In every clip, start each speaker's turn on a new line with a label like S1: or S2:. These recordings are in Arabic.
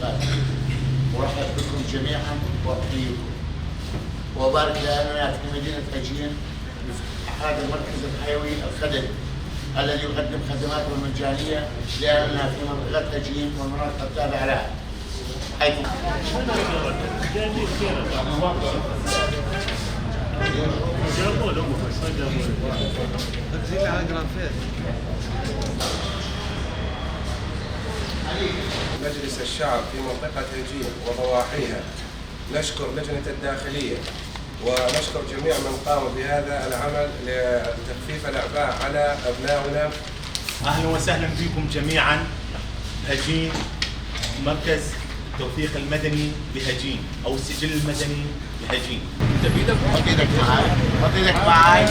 S1: القادم. ورحب بكم جميعا واحييكم وبارك لنا في مدينه هجين هذا المركز الحيوي الخدمي الذي يقدم خدماته المجانيه لأهلنا في منطقه هجين والمناطق التابعه لها. حيث
S2: مجلس الشعب في منطقة هجين وضواحيها نشكر لجنة الداخلية ونشكر جميع من قاموا بهذا العمل لتخفيف الأعباء على أبنائنا.
S3: أهلا وسهلا بكم جميعا. هجين مركز التوثيق المدني بهجين أو السجل المدني بهجين.
S1: حط ايدك معاي، حط ايدك معاي.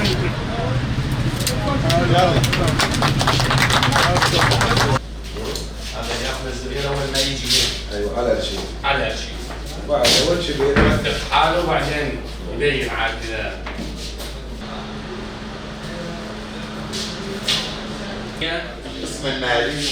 S3: هذا ياخذ الزبير اول ما يجي هنا.
S2: أيوة على الشيء.
S3: على الشيء.
S2: بعد أول شيء
S3: يوثق حاله وبعدين يبين عاد
S1: اسم المالي